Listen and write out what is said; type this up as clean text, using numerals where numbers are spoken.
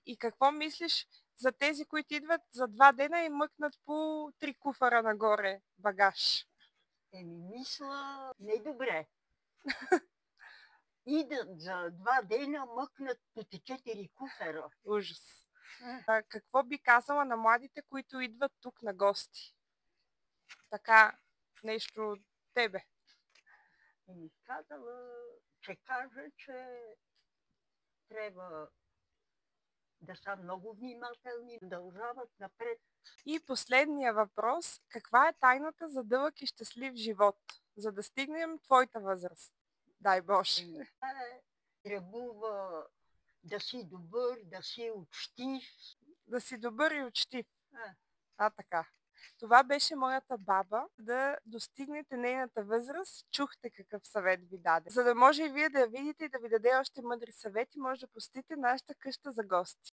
И какво мислиш за тези, които идват за 2 дена и мъкнат по 3 куфара нагоре багаж? Мисля, не добре. Идат за 2 дена, мъкнат по 4 куфера. Ужас. Какво би казала на младите, които идват тук на гости? Така, нещо от тебе. Ще кажа, че трябва да са много внимателни, да продължават напред. И последния въпрос. Каква е тайната за дълъг и щастлив живот, за да стигнем твоята възраст? Дай Боже. Трябва да си добър, да си учтив. Да си добър и учтив. Така. Това беше моята баба. Да достигнете нейната възраст, чухте какъв съвет ви даде. За да може и вие да я видите и да ви даде още мъдри съвети, може да посетите нашата къща за гости.